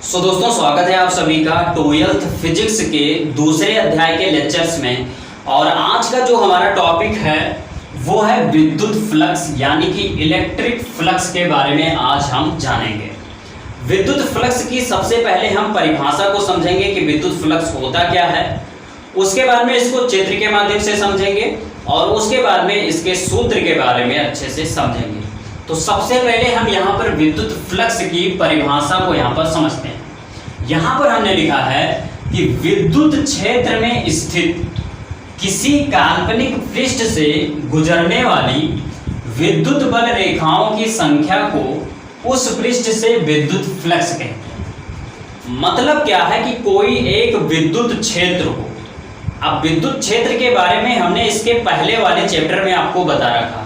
दोस्तों स्वागत है आप सभी का 12th फिजिक्स के दूसरे अध्याय के लेक्चर्स में। और आज का जो हमारा टॉपिक है वो है विद्युत फ्लक्स यानी कि इलेक्ट्रिक फ्लक्स के बारे में आज हम जानेंगे। विद्युत फ्लक्स की सबसे पहले हम परिभाषा को समझेंगे कि विद्युत फ्लक्स होता क्या है, उसके बाद में इसको चित्र के माध्यम से समझेंगे और उसके बाद में इसके सूत्र के बारे में अच्छे से समझेंगे। तो सबसे पहले हम यहाँ पर विद्युत फ्लक्स की परिभाषा को यहाँ पर समझते हैं। यहाँ पर हमने लिखा है कि विद्युत क्षेत्र में स्थित किसी काल्पनिक पृष्ठ से गुजरने वाली विद्युत बल रेखाओं की संख्या को उस पृष्ठ से विद्युत फ्लक्स कहते हैं। मतलब क्या है कि कोई एक विद्युत क्षेत्र हो। अब विद्युत क्षेत्र के बारे में हमने इसके पहले वाले चैप्टर में आपको बता रखा है।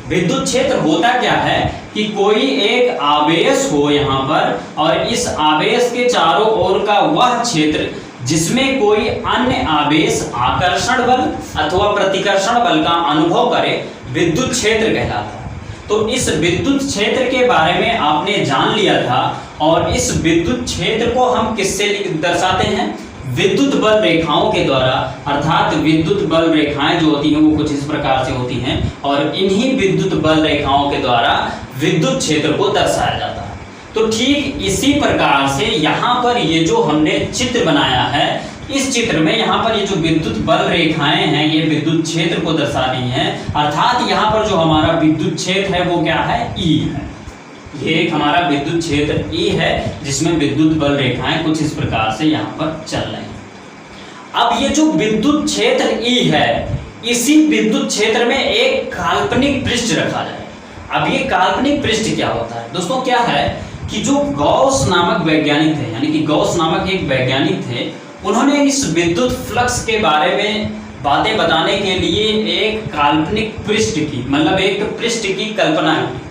विद्युत क्षेत्र होता क्या है कि कोई एक आवेश हो यहाँ पर और इस आवेश के चारों ओर का वह क्षेत्र जिसमें कोई अन्य आवेश आकर्षण बल अथवा प्रतिकर्षण बल का अनुभव करे, विद्युत क्षेत्र कहलाता है। तो इस विद्युत क्षेत्र के बारे में आपने जान लिया था और इस विद्युत क्षेत्र को हम किससे दर्शाते हैं? विद्युत बल रेखाओं के द्वारा। अर्थात विद्युत बल रेखाएं जो होती हैं वो कुछ इस प्रकार से होती हैं और इन्हीं विद्युत बल रेखाओं के द्वारा विद्युत क्षेत्र को दर्शाया जाता है। तो ठीक इसी प्रकार से यहाँ पर ये जो हमने चित्र बनाया है, इस चित्र में यहाँ पर ये जो विद्युत बल रेखाएं हैं ये विद्युत क्षेत्र को दर्शा रही हैं। अर्थात यहाँ पर जो हमारा विद्युत क्षेत्र है वो क्या है? ई है। ये एक हमारा विद्युत क्षेत्र ई है जिसमें विद्युत बल रेखाएं कुछ इस प्रकार से यहाँ पर चल रही हैं। अब ये जो विद्युत क्षेत्र ई है, इसी विद्युत क्षेत्र में एक काल्पनिक पृष्ठ रखा जाए। अब ये काल्पनिक पृष्ठ क्या होता है दोस्तों? क्या है कि जो गॉस नामक वैज्ञानिक थे, यानी कि गॉस नामक एक वैज्ञानिक थे, उन्होंने इस विद्युत फ्लक्स के बारे में बातें बताने के लिए एक काल्पनिक पृष्ठ की, मतलब एक पृष्ठ की कल्पना की।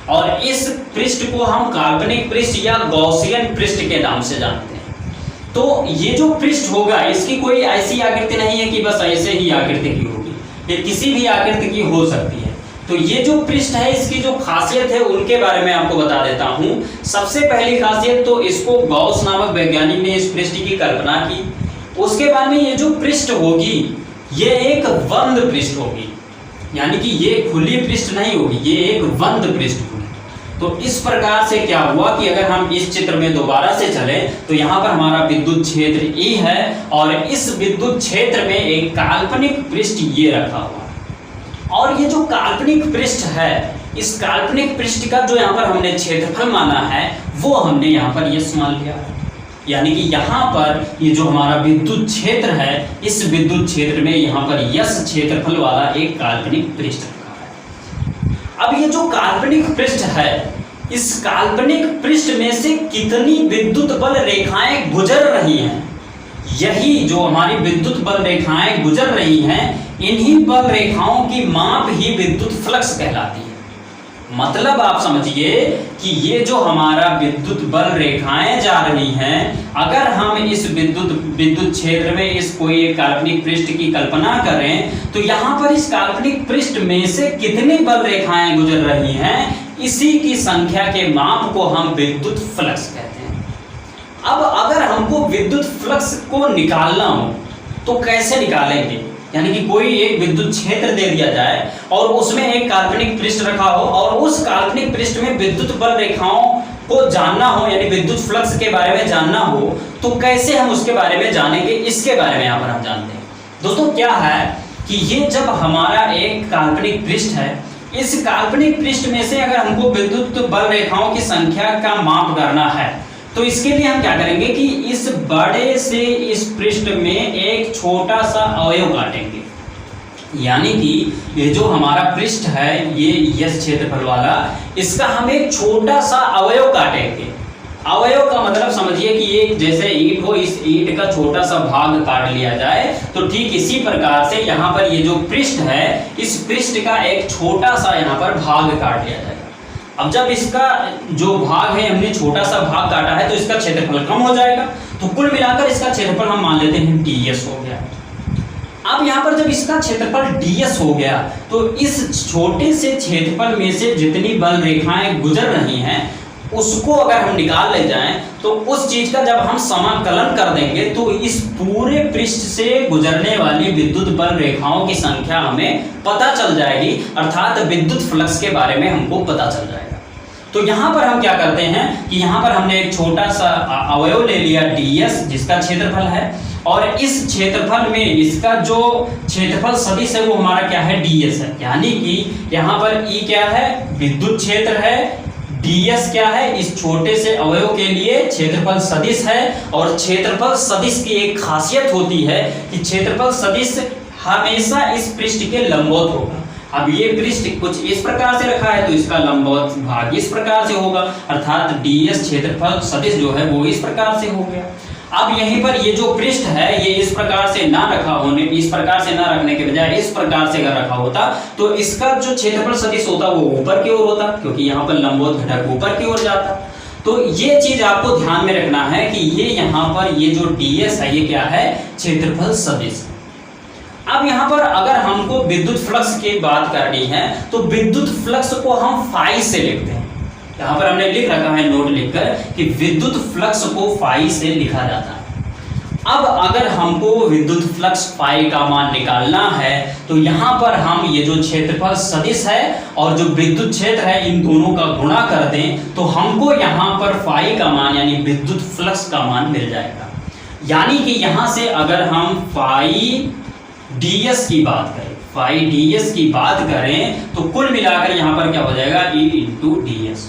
और इस पृष्ठ को हम काल्पनिक पृष्ठ या गॉसियन पृष्ठ के नाम से जानते हैं। तो ये जो पृष्ठ होगा इसकी कोई ऐसी आकृति नहीं है कि बस ऐसे ही आकृति की होगी, ये किसी भी आकृति की हो सकती है। तो ये जो पृष्ठ है इसकी जो खासियत है उनके बारे में आपको बता देता हूँ। सबसे पहली खासियत तो इसको गॉस नामक वैज्ञानिक ने इस पृष्ठ की कल्पना की। उसके बाद में ये जो पृष्ठ होगी ये एक बंद पृष्ठ होगी, यानी कि ये खुली पृष्ठ नहीं होगी, ये एक बंद पृष्ठ होगी। तो इस प्रकार से क्या हुआ कि अगर हम इस चित्र में दोबारा से चलें तो यहाँ पर हमारा विद्युत क्षेत्र ई है और इस विद्युत क्षेत्र में एक काल्पनिक पृष्ठ ये रखा हुआ है। और ये जो काल्पनिक पृष्ठ है, इस काल्पनिक पृष्ठ का जो यहाँ पर हमने क्षेत्रफल माना है वो हमने यहाँ पर यस मान लिया है। यानी कि यहाँ पर ये जो हमारा विद्युत क्षेत्र है, इस विद्युत क्षेत्र में यहाँ पर यस क्षेत्रफल वाला एक काल्पनिक पृष्ठ रखा है। अब ये जो काल्पनिक पृष्ठ है, इस काल्पनिक पृष्ठ में से कितनी विद्युत बल रेखाएं गुजर रही हैं, यही जो हमारी विद्युत बल रेखाएं गुजर रही हैं, इन्हीं बल रेखाओं की माप ही विद्युत फ्लक्स कहलाती है। मतलब आप समझिए कि ये जो हमारा विद्युत बल रेखाएं जा रही हैं, अगर हम इस विद्युत क्षेत्र में इस कोई एक काल्पनिक पृष्ठ की कल्पना करें तो यहाँ पर इस काल्पनिक पृष्ठ में से कितनी बल रेखाएं गुजर रही हैं, इसी की संख्या के माप को हम विद्युत फ्लक्स कहते हैं। अब अगर हमको विद्युत फ्लक्स को निकालना हो तो कैसे निकालेंगे? यानी कि कोई एक विद्युत क्षेत्र दे दिया जाए और उसमें एक काल्पनिक पृष्ठ रखा हो और उस काल्पनिक पृष्ठ में विद्युत बल रेखाओं को जानना हो, यानी विद्युत फ्लक्स के बारे में जानना हो, तो कैसे हम उसके बारे में जानेंगे? इसके बारे में यहाँ पर हम जानते हैं। दोस्तों क्या है कि ये जब हमारा एक काल्पनिक पृष्ठ है, इस काल्पनिक पृष्ठ में से अगर हमको विद्युत बल रेखाओं की संख्या का माप करना है तो इसके लिए हम क्या करेंगे कि इस बड़े से इस पृष्ठ में एक छोटा सा अवयव काटेंगे। यानी कि ये जो हमारा पृष्ठ है, ये यस क्षेत्रफल वाला, इसका हम एक छोटा सा अवयव काटेंगे। अवयव का मतलब समझिए कि ये जैसे ईंट हो, इस ईंट का छोटा सा भाग काट लिया जाए, तो ठीक इसी प्रकार से यहाँ पर ये जो पृष्ठ है, इस पृष्ठ का एक छोटा सा यहाँ पर भाग काट लिया जाएगा। अब जब इसका जो भाग है हमने छोटा सा भाग काटा है तो इसका क्षेत्रफल कम हो जाएगा, तो कुल मिलाकर इसका क्षेत्रफल हम मान लेते हैं ds हो गया। अब यहाँ पर जब इसका क्षेत्रफल ds हो गया तो इस छोटे से क्षेत्रफल में से जितनी बल रेखाएं गुजर रही हैं उसको अगर हम निकाल ले जाएं तो उस चीज का जब हम समाकलन कर देंगे तो इस पूरे पृष्ठ से गुजरने वाली विद्युत बल रेखाओं की संख्या हमें पता चल जाएगी, अर्थात विद्युत फ्लक्स के बारे में हमको पता चल जाएगा। तो यहाँ पर हम क्या करते हैं कि यहाँ पर हमने एक छोटा सा अवयव ले लिया ds जिसका क्षेत्रफल है, और इस क्षेत्रफल में इसका जो क्षेत्रफल सदिश है वो हमारा क्या है, ds है। यानी कि यहाँ पर E क्या है, विद्युत क्षेत्र है, ds क्या है, इस छोटे से अवयव के लिए क्षेत्रफल सदिश है। और क्षेत्रफल सदिश की एक खासियत होती है कि क्षेत्रफल सदिश हमेशा इस पृष्ठ के लंबवत होगा। अब ये पृष्ठ कुछ इस प्रकार से रखा है तो इसका लंबवत भाग इस प्रकार से होगा, अर्थात ds क्षेत्रफल सदिश जो है वो इस प्रकार से हो गया। अब यहीं पर ये जो पृष्ठ है ये इस प्रकार से ना रखने के बजाय इस प्रकार से अगर रखा होता तो इसका जो क्षेत्रफल सदिश होता वो ऊपर की ओर होता, क्योंकि यहाँ पर लंबवत घटक ऊपर की ओर जाता। तो ये चीज आपको ध्यान में रखना है कि ये यहाँ पर ये जो ds है ये क्या है, क्षेत्रफल सदिश। अब यहाँ पर अगर हमको विद्युत फ्लक्स की बात करनी है तो विद्युत फ्लक्स को हम फाई से लिखते हैं। यहाँ पर हमने लिख रखा है नोट लिखकर कि विद्युत फ्लक्स को फाई से लिखा जाता है। अब अगर हमको विद्युत फ्लक्स फाई का मान निकालना है तो यहाँ पर हम ये जो क्षेत्रफल सदिश है और जो विद्युत क्षेत्र है इन दोनों का गुणा कर दें तो हमको यहाँ पर फाई का मान यानी विद्युत फ्लक्स का मान मिल जाएगा। यानी कि यहाँ से अगर हम फाई ds की बात करें तो कुल मिलाकर यहाँ पर क्या हो जाएगा, E इंटू ds।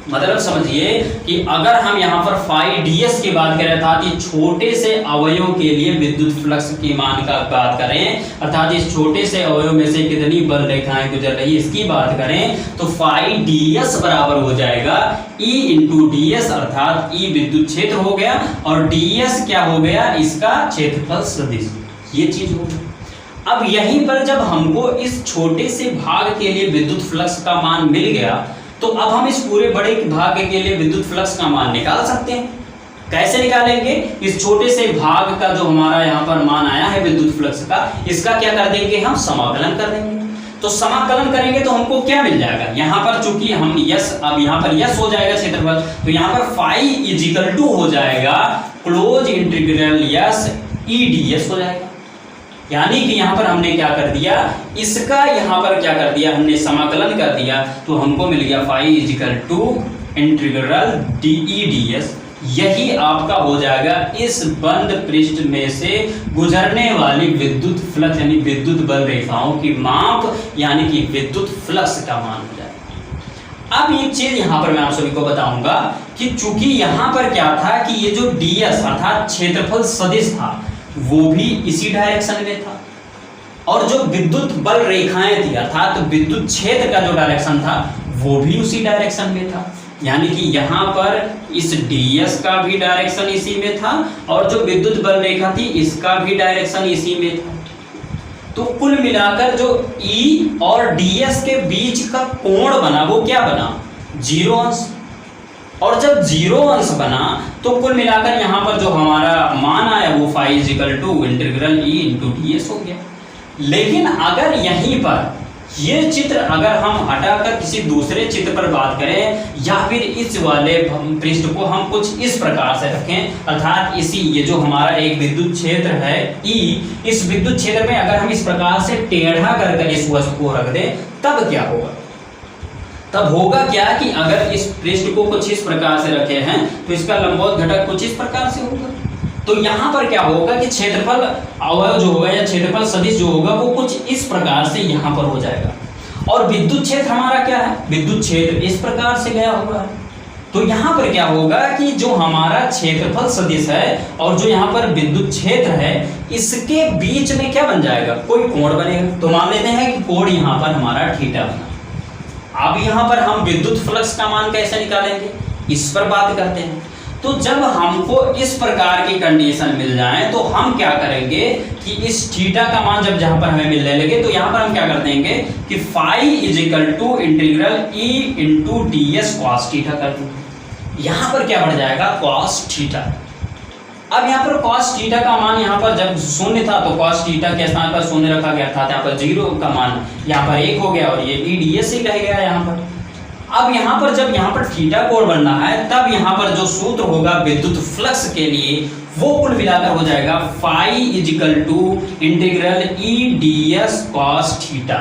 मतलब समझिए कि अगर हम यहाँ पर फाई ds की बात करें अर्थात इस छोटे से अवयव के लिए विद्युत फ्लक्स की मान का बात करें, अर्थात इस छोटे से अवयव में से कितनी बल रेखाएं गुजर रही इसकी बात करें तो फाई ds बराबर हो जाएगा E इंटू ds, अर्थात E विद्युत क्षेत्र हो गया और ds क्या हो गया, इसका क्षेत्रफल सदिश। ये चीज होगी। अब यहीं पर जब हमको इस छोटे से भाग के लिए विद्युत फ्लक्स का मान मिल गया तो अब हम इस पूरे बड़े भाग के लिए विद्युत फ्लक्स का मान निकाल सकते हैं। कैसे निकालेंगे, इस छोटे से भाग का जो हमारा यहाँ पर मान आया है विद्युत फ्लक्स का, इसका क्या कर देंगे, हम समाकलन कर देंगे। तो समाकलन करेंगे तो हमको क्या मिल जाएगा, यहाँ पर चूंकि हम अब यहाँ पर यस हो जाएगा क्षेत्रफल, तो यहाँ पर फाई इजिकल टू हो जाएगा क्लोज इंटीग्रल यस ई ds हो जाएगा। यानी कि यहाँ पर हमने क्या कर दिया, इसका यहाँ पर क्या कर दिया, हमने समाकलन कर दिया तो हमको मिल गया phi is equal to integral D ds। यही आपका हो जाएगा इस बंद पृष्ठ में से गुजरने वाली विद्युत फ्लक्स यानी विद्युत बल रेखाओं की माप यानी कि विद्युत फ्लक्स का मान हो जाएगा। अब एक चीज यहाँ पर मैं आप सभी को बताऊंगा कि चूंकि यहाँ पर क्या था कि ये जो ds अर्थात क्षेत्रफल सदिश था वो भी इसी डायरेक्शन में था और जो विद्युत बल रेखाएं थी अर्थात विद्युत क्षेत्र का जो डायरेक्शन था वो भी उसी डायरेक्शन में था। यानी कि यहाँ पर इस ds का भी डायरेक्शन इसी में था और जो विद्युत बल रेखा थी इसका भी डायरेक्शन इसी में था। तो कुल मिलाकर जो E और ds के बीच का कोण बना वो क्या बना, 0 अंश। और जब 0 अंश बना तो कुल मिलाकर यहाँ पर जो हमारा मान आया वो phi is equal to integral E into ds हो गया। लेकिन अगर यहीं पर ये चित्र अगर हम हटाकर किसी दूसरे चित्र पर बात करें या फिर इस वाले पृष्ठ को हम कुछ इस प्रकार से रखें अर्थात इसी ये जो हमारा एक विद्युत क्षेत्र है E, इस विद्युत क्षेत्र में अगर हम इस प्रकार से टेढ़ा कर इस वस्तु को रख दें तब क्या होगा, तब होगा क्या कि अगर इस पृष्ठ को कुछ इस प्रकार से रखे हैं तो इसका लंबवत घटक कुछ इस प्रकार से होगा। तो यहाँ पर क्या होगा कि क्षेत्रफल अवयव जो होगा या क्षेत्रफल सदिश जो होगा वो कुछ इस प्रकार से यहाँ पर हो जाएगा। और विद्युत क्षेत्र हमारा क्या है, विद्युत क्षेत्र इस प्रकार से गया हुआ है। तो यहाँ पर क्या होगा कि जो हमारा क्षेत्रफल सदिश है और जो यहाँ पर विद्युत क्षेत्र है इसके बीच में क्या बन जाएगा, कोई कोण बनेगा। तो मान लेते हैं कि कोण यहाँ पर हमारा थीटा बना। अब यहाँ पर हम विद्युत फ्लक्स का मान कैसे निकालेंगे, इस पर बात करते हैं। तो जब हमको इस प्रकार की कंडीशन मिल जाए तो हम क्या करेंगे कि इस थीटा का मान जब जहां पर हमें मिलने लगे तो यहाँ पर हम क्या कर देंगे कि phi is equal to integral E into ds cos theta कर देंगे। यहाँ पर क्या बढ़ जाएगा, कॉस थीटा। अब यहाँ पर कॉस थीटा का मान यहाँ पर जब शून्य था तो कॉस थीटा के स्थान पर शून्य रखा गया था, यहाँ पर 0 का मान यहाँ पर 1 हो गया और ये E ds ही रह गया यहाँ पर। अब यहाँ पर जब यहाँ पर थीटा कोण बनना है तब यहाँ पर जो सूत्र होगा विद्युत फ्लक्स के लिए वो कुल मिलाकर हो जाएगा phi is equal to integral E D S cos theta.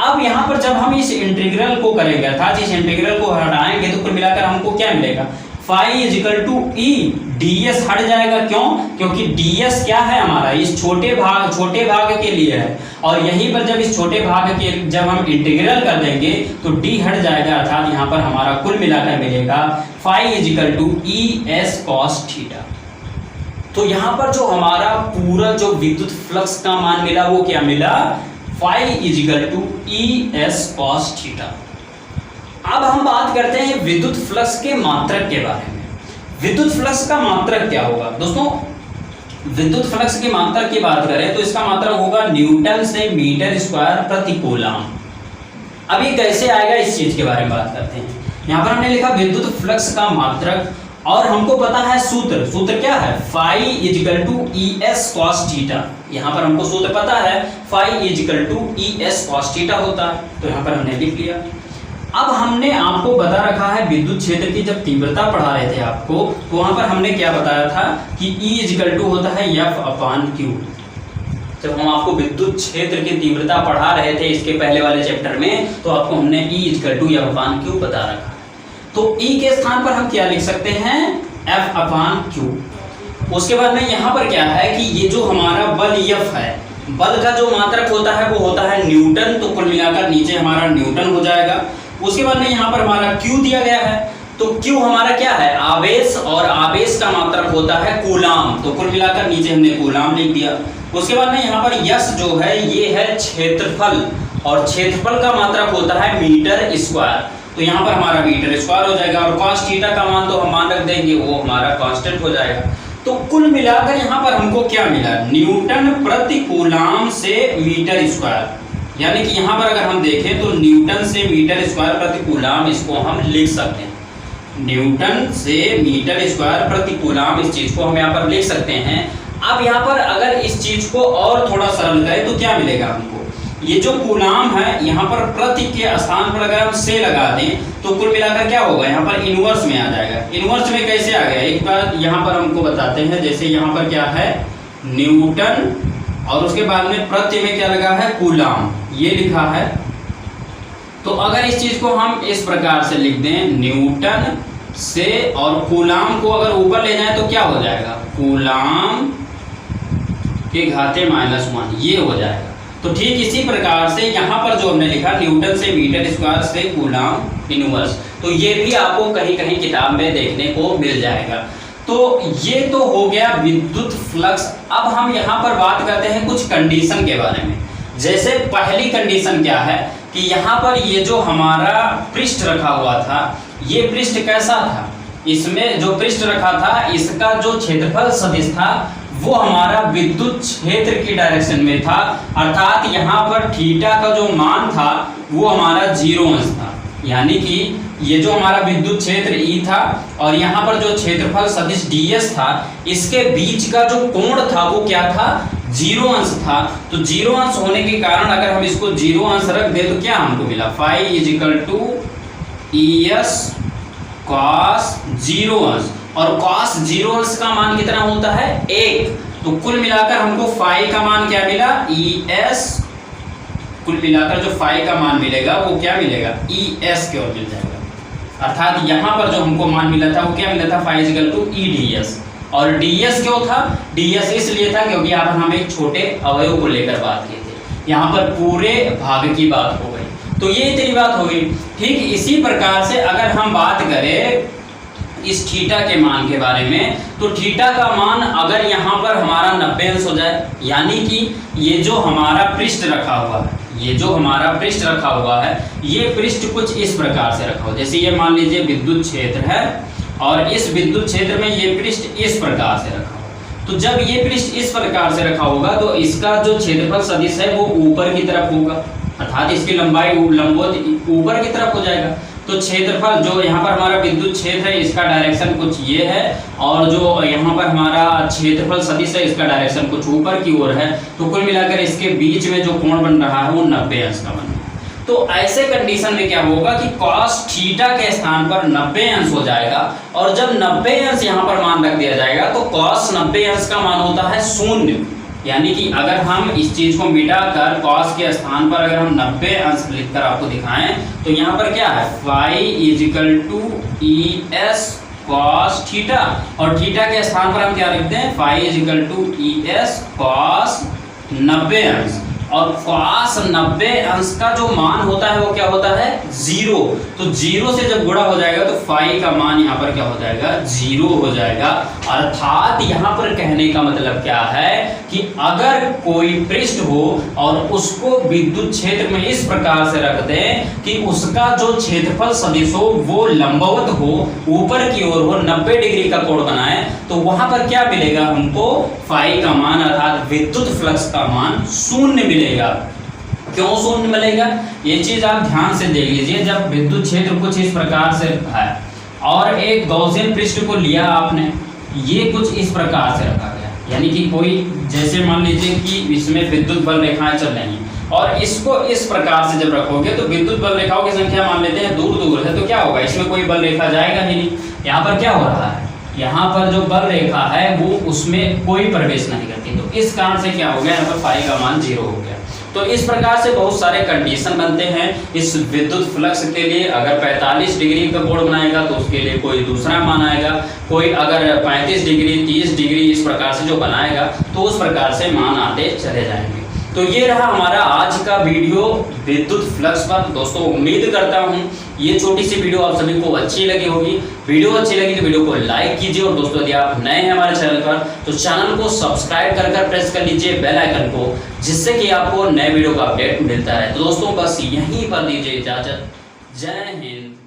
अब यहाँ पर जब हम इस इंटीग्रल को करेंगे अर्थात इस इंटीग्रल को हटाएंगे तो कुल मिलाकर हमको क्या मिलेगा, phi is equal to E D S हट जाएगा। क्यों? क्योंकि डी एस क्या है हमारा इस छोटे भाग के लिए है, और यहीं पर जब इस छोटे भाग के जब हम इंटीग्रल कर देंगे तो डी हट जाएगा, अर्थात यहाँ पर हमारा कुल मिलाकर मिलेगा phi is equal to E S cos theta. तो यहाँ पर जो हमारा पूरा जो विद्युत फ्लक्स का मान मिला वो क्या मिला, phi is equal to E S cos theta. अब हम बात करते हैं विद्युत फ्लक्स के मात्रक के बारे में। विद्युत फ्लक्स का मात्रक क्या होगा दोस्तों, विद्युत फ्लक्स के मात्रक की बात करें तो इसका मात्रक होगा न्यूटन से मीटर स्क्वायर प्रति कूलम। अब ये कैसे आएगा इस चीज के बारे में बात करते हैं। यहाँ पर हमने लिखा विद्युत फ्लक्स का मात्रक, और हमको पता है सूत्र क्या है, phi is equal to E S cos theta. यहाँ पर हमको सूत्र पता है phi is equal to E S cos theta होता है, तो यहाँ पर हमने लिख लिया। अब हमने आपको बता रखा है विद्युत क्षेत्र की जब तीव्रता पढ़ा रहे थे आपको, तो वहां पर हमने क्या बताया था कि E इजिकल टू होता है F अपान Q। जब हम आपको विद्युत क्षेत्र की तीव्रता पढ़ा रहे थे इसके पहले वाले चैप्टर में, तो आपको हमने E is equal to F upon Q बता रखा है। तो E के स्थान पर हम क्या लिख सकते हैं, F अपान Q। उसके बाद में यहाँ पर क्या है कि ये जो हमारा बल F है, बल का जो मात्रक होता है वो होता है न्यूटन, तो कुल मिलाकर नीचे हमारा न्यूटन हो जाएगा। उसके बाद में यहाँ पर हमारा Q दिया गया है, तो Q हमारा क्या है, आवेश, और आवेश का मात्रक होता है कूलाम, तो कुल मिलाकर नीचे हमने कूलाम लिख दिया। उसके बाद में यहाँ पर यश जो है ये है क्षेत्रफल, और क्षेत्रफल का मात्रक होता है मीटर स्क्वायर, तो यहाँ पर हमारा मीटर स्क्वायर हो जाएगा। और कॉस थीटा का मान तो हम मान रख देंगे, वो हमारा कांस्टेंट हो जाएगा। तो कुल मिलाकर यहाँ पर हमको क्या मिला, न्यूटन प्रति कूलाम से मीटर स्क्वायर, यानी कि यहाँ पर अगर हम देखें तो न्यूटन से मीटर स्क्वायर प्रति कूलाम, इसको हम लिख सकते हैं न्यूटन से मीटर स्क्वायर प्रति कूलाम, इस चीज को हम यहाँ पर लिख सकते हैं। अब यहाँ पर अगर इस चीज को और थोड़ा सरल करें तो क्या मिलेगा हमको, ये जो कूलाम है यहाँ पर प्रति के स्थान पर अगर हम से लगा दें तो कुल मिलाकर क्या होगा, यहाँ पर इनवर्स में आ जाएगा। इनवर्स में कैसे आ गया, एक बार यहाँ पर हमको बताते हैं। जैसे यहाँ पर क्या है न्यूटन, और उसके बाद में प्रति में क्या लगा है कूलाम, ये लिखा है। तो अगर इस चीज को हम इस प्रकार से लिख दें, न्यूटन से और कूलाम को अगर ऊपर ले जाएं तो क्या हो जाएगा, कूलाम के घाते -1, ये हो जाएगा। तो ठीक इसी प्रकार से यहाँ पर जो हमने लिखा न्यूटन से मीटर स्क्वायर से कूलाम इनवर्स, तो ये भी आपको कहीं कहीं किताब में देखने को मिल जाएगा। तो ये तो हो गया विद्युत फ्लक्स। अब हम यहाँ पर बात करते हैं कुछ कंडीशन के बारे में। जैसे पहली कंडीशन क्या है कि यहाँ पर ये जो हमारा पृष्ठ रखा हुआ था, ये पृष्ठ कैसा था, इसमें जो पृष्ठ रखा था इसका जो क्षेत्रफल सदिश था वो हमारा विद्युत क्षेत्र की डायरेक्शन में था, अर्थात यहाँ पर थीटा का जो मान था वो हमारा 0 अंश था। यानी कि ये जो हमारा विद्युत क्षेत्र E था और यहाँ पर जो क्षेत्रफल सदिश ds था, इसके बीच का जो कोण था वो क्या था, 0 अंश था। तो 0 अंश होने के कारण अगर हम इसको 0 अंश रख दे तो क्या हमको मिला, phi is equal to ES cos 0 अंश, और cos 0 अंश का मान कितना होता है 1। तो कुल मिलाकर हमको फाई का मान क्या मिला, ES, कुल मिलाकर जो फाई का मान मिलेगा वो क्या मिलेगा, ES की ओर मिल जाएगा। अर्थात यहाँ पर जो हमको मान मिला था वो क्या मिला था, फाई इजिकल टू EDS। और ds क्यों था, ds इसलिए था क्योंकि यहाँ पर हम एक छोटे अवयव को लेकर बात किए थे, यहाँ पर पूरे भाग की बात हो गई। तो ये इतनी बात हो गई। ठीक इसी प्रकार से अगर हम बात करें इस थीटा के मान के बारे में, तो थीटा का मान अगर यहाँ पर हमारा 90 अंश हो जाए, यानी कि ये जो हमारा पृष्ठ रखा हुआ है, ये जो हमारा पृष्ठ रखा हुआ है, ये पृष्ठ कुछ इस प्रकार से रखा हुआ, जैसे ये मान लीजिए विद्युत क्षेत्र है और इस विद्युत क्षेत्र में ये पृष्ठ इस प्रकार से रखा हुआ। तो जब ये पृष्ठ इस प्रकार से रखा होगा तो इसका जो क्षेत्रफल सदिश है वो ऊपर की तरफ होगा, अर्थात इसकी लंबाई लंबवत ऊपर की तरफ हो जाएगा। तो क्षेत्रफल जो यहाँ पर हमारा विद्युत क्षेत्र है इसका डायरेक्शन कुछ ये है, और जो यहाँ पर हमारा क्षेत्रफल सदिश है इसका डायरेक्शन कुछ ऊपर की ओर है। तो कुल मिलाकर इसके बीच में जो कोण बन रहा है वो 90 अंश का बन रहा है। तो ऐसे कंडीशन में क्या होगा कि cos थीटा के स्थान पर 90 अंश हो जाएगा, और जब 90 अंश यहाँ पर मान रख दिया जाएगा तो cos 90 अंश का मान होता है 0। यानी कि अगर हम इस चीज को मिटाकर cos के स्थान पर अगर हम 90 अंश लिखकर आपको दिखाएं तो यहाँ पर क्या है, phi is equal to E S cos theta, और थीटा के स्थान पर हम क्या लिखते हैं, phi is equal to E S cos 90 अंश। और cos 90 अंश का जो मान होता है वो क्या होता है, 0। तो 0 से जब गुणा हो जाएगा तो फाई का मान यहाँ पर क्या हो जाएगा, 0 हो जाएगा। अर्थात यहाँ पर कहने का मतलब क्या है कि अगर कोई पृष्ठ हो और उसको विद्युत क्षेत्र में इस प्रकार से रख दें कि उसका जो क्षेत्रफल सदिश हो वो लंबवत हो, ऊपर की ओर हो, 90 डिग्री का कोण बनाए, तो वहां पर क्या मिलेगा हमको, फाई का मान अर्थात विद्युत फ्लक्स का मान 0 मिलेगा। क्यों 0 मिलेगा, ये चीज आप ध्यान से देख लीजिए। जब विद्युत क्षेत्र कुछ इस प्रकार से है और एक गॉसियन पृष्ठ को लिया आपने, ये कुछ इस प्रकार से रखा गया, यानी कि कोई जैसे मान लीजिए कि इसमें विद्युत बल रेखाएं चल रही हैं और इसको इस प्रकार से जब रखोगे तो विद्युत बल रेखाओं की संख्या मान लेते हैं दूर दूर है, तो क्या होगा, इसमें कोई बल रेखा जाएगा ही नहीं। यहाँ पर क्या हो रहा है, यहाँ पर जो बल रेखा है वो उसमें कोई प्रवेश नहीं करती, तो इस कारण से क्या हो गया, यहाँ पर फाई का मान 0 हो गया। तो इस प्रकार से बहुत सारे कंडीशन बनते हैं इस विद्युत फ्लक्स के लिए। अगर 45 डिग्री का कोण बनाएगा तो उसके लिए कोई दूसरा मान आएगा, कोई अगर 35 डिग्री 30 डिग्री इस प्रकार से जो बनाएगा तो उस प्रकार से मान आते चले जाएंगे। तो ये रहा हमारा आज का वीडियो विद्युत फ्लक्स पर। दोस्तों उम्मीद करता हूँ ये छोटी सी वीडियो आप सभी को अच्छी लगी होगी। वीडियो अच्छी लगी तो वीडियो को लाइक कीजिए, और दोस्तों यदि आप नए हैं हमारे चैनल पर तो चैनल को सब्सक्राइब कर प्रेस कर लीजिए बेल आइकन को, जिससे कि आपको नए वीडियो का अपडेट मिलता रहे। तो दोस्तों बस यहीं पर दीजिए इजाजत। जय हिंद।